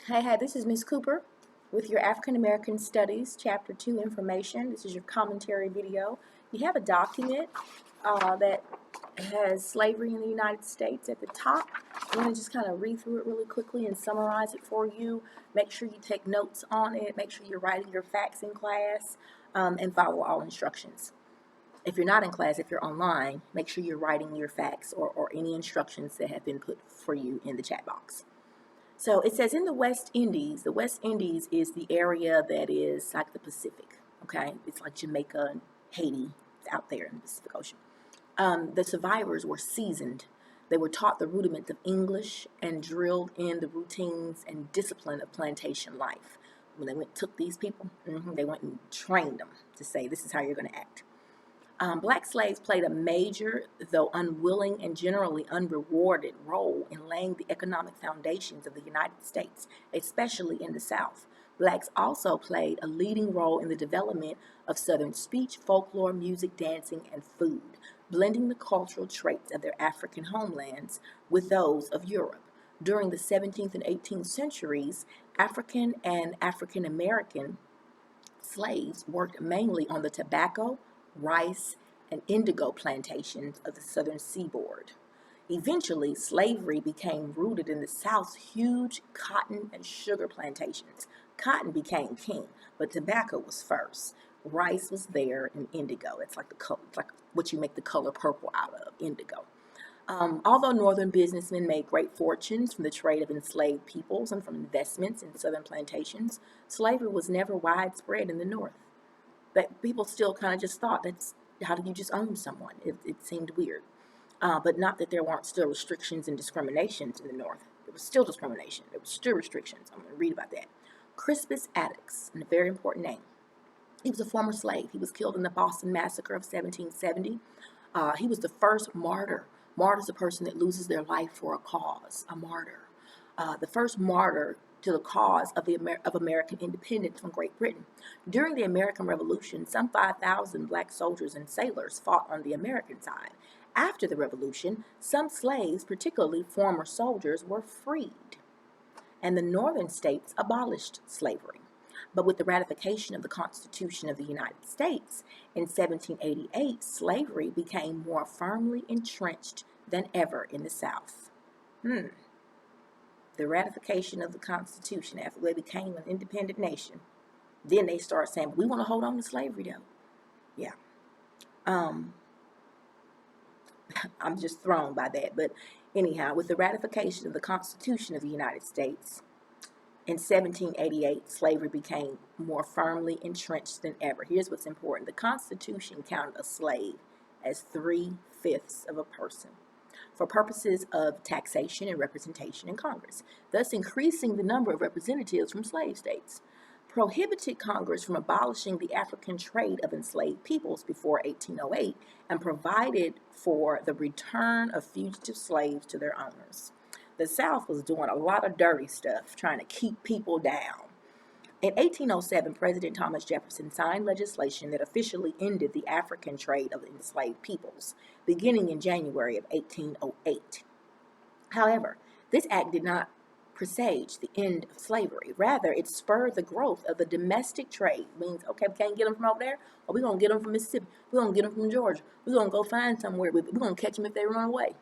Hey, this is Miss Cooper with your African American Studies Chapter 2 information. This is your commentary video. You have a document that has slavery in the United States at the top. I'm going to just kind of read through it really quickly and summarize it for you. Make sure you take notes on it. Make sure you're writing your facts in class and follow all instructions. If you're not in class, if you're online, make sure you're writing your facts or any instructions that have been put for you in the chat box. So it says in the West Indies is the area that is like the Pacific, okay? It's like Jamaica and Haiti. It's out there in the Pacific Ocean. The survivors were seasoned. They were taught the rudiments of English and drilled in the routines and discipline of plantation life. When they took these people, they went and trained them to say, this is how you're going to act. Black slaves played a major, though unwilling and generally unrewarded, role in laying the economic foundations of the United States, especially in the South. Blacks also played a leading role in the development of Southern speech, folklore, music, dancing, and food, blending the cultural traits of their African homelands with those of Europe. During the 17th and 18th centuries, African and African American slaves worked mainly on the tobacco, rice, and indigo plantations of the southern seaboard. Eventually, slavery became rooted in the South's huge cotton and sugar plantations. Cotton became king, but tobacco was first. Rice was there, and indigo. It's like it's like what you make the color purple out of, indigo. Although northern businessmen made great fortunes from the trade of enslaved peoples and from investments in southern plantations, slavery was never widespread in the North. But people still kind of just thought, that's how do you just own someone? It seemed weird. But not that there weren't still restrictions and discriminations in the North. There was still discrimination. There was still restrictions. I'm going to read about that. Crispus Attucks, a very important name. He was a former slave. He was killed in the Boston Massacre of 1770. He was the first martyr. Martyr is a person that loses their life for a cause, a martyr. The first martyr to the cause of American independence from Great Britain. During the American Revolution, some 5,000 black soldiers and sailors fought on the American side. After the Revolution, some slaves, particularly former soldiers, were freed, and the northern states abolished slavery. But with the ratification of the Constitution of the United States in 1788, slavery became more firmly entrenched than ever in the South. The ratification of the Constitution, after they became an independent nation, then they start saying, we want to hold on to slavery though. Yeah. I'm just thrown by that. But anyhow, with the ratification of the Constitution of the United States, in 1788, slavery became more firmly entrenched than ever. Here's what's important. The Constitution counted a slave as 3/5 of a person for purposes of taxation and representation in Congress, thus increasing the number of representatives from slave states. Prohibited Congress from abolishing the African trade of enslaved peoples before 1808 and provided for the return of fugitive slaves to their owners. The South was doing a lot of dirty stuff, trying to keep people down. In 1807, President Thomas Jefferson signed legislation that officially ended the African trade of enslaved peoples, beginning in January of 1808. However, this act did not presage the end of slavery. Rather, it spurred the growth of the domestic trade. Means, okay, we can't get them from over there, or we're going to get them from Mississippi. We're going to get them from Georgia. We're going to go find somewhere. We're going to catch them if they run away.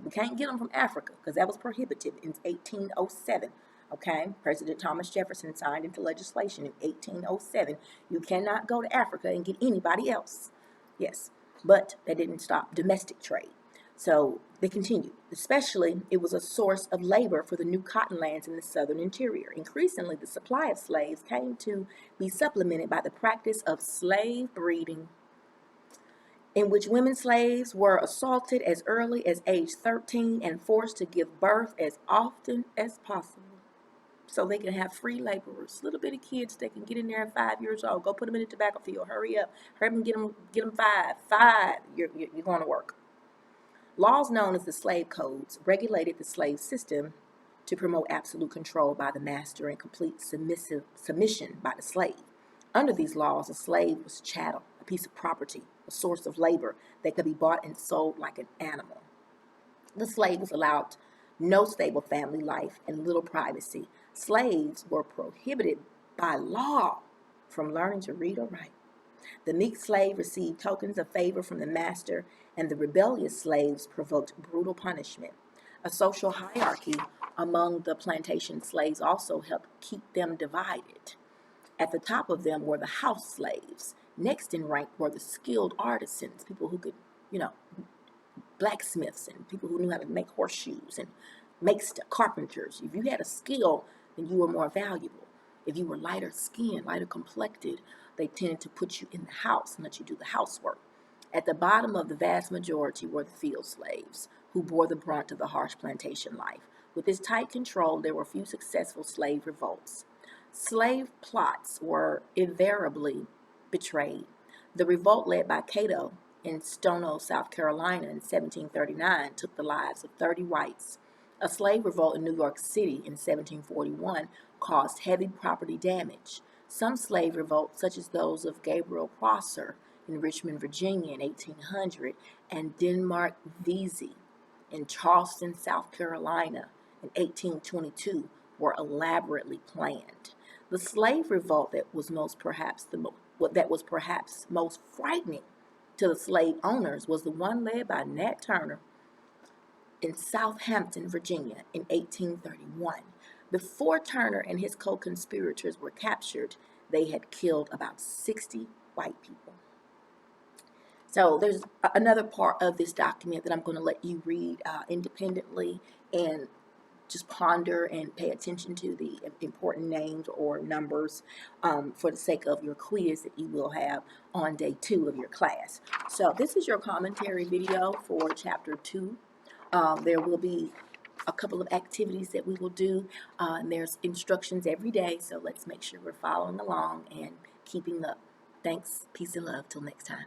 We can't get them from Africa because that was prohibited in 1807. Okay, President Thomas Jefferson signed into legislation in 1807. You cannot go to Africa and get anybody else. Yes, but that didn't stop domestic trade. So they continued. Especially, it was a source of labor for the new cotton lands in the southern interior. Increasingly, the supply of slaves came to be supplemented by the practice of slave breeding, in which women slaves were assaulted as early as age 13 and forced to give birth as often as possible so they can have free laborers, little bitty kids that can get in there at 5 years old. Go put them in the tobacco field. Hurry up and get them five. You're going to work. Laws known as the slave codes regulated the slave system to promote absolute control by the master and complete submission by the slave. Under these laws, a slave was chattel, a piece of property, a source of labor that could be bought and sold like an animal. The slave was allowed no stable family life and little privacy. Slaves were prohibited by law from learning to read or write. The meek slave received tokens of favor from the master, and the rebellious slaves provoked brutal punishment. A social hierarchy among the plantation slaves also helped keep them divided. At the top of them were the house slaves. Next in rank were the skilled artisans, people who could, you know, blacksmiths and people who knew how to make horseshoes and make stuff, carpenters. If you had a skill, then you were more valuable. If you were lighter skinned, lighter complected, they tended to put you in the house and let you do the housework. At the bottom of the vast majority were the field slaves, who bore the brunt of the harsh plantation life. With this tight control, there were few successful slave revolts. Slave plots were invariably betrayed. The revolt led by Cato in Stono, South Carolina in 1739 took the lives of 30 whites. A slave revolt in New York City in 1741 caused heavy property damage. Some slave revolts, such as those of Gabriel Prosser in Richmond, Virginia in 1800, and Denmark Vesey in Charleston, South Carolina in 1822, were elaborately planned. The slave revolt that was perhaps most frightening to the slave owners was the one led by Nat Turner in Southampton, Virginia in 1831. Before Turner and his co-conspirators were captured, they had killed about 60 white people. So there's another part of this document that I'm going to let you read independently and just ponder and pay attention to the important names or numbers for the sake of your quiz that you will have on day 2 of your class. So this is your commentary video for chapter 2. There will be a couple of activities that we will do, and there's instructions every day, so let's make sure we're following along and keeping up. Thanks, peace, and love. Till next time.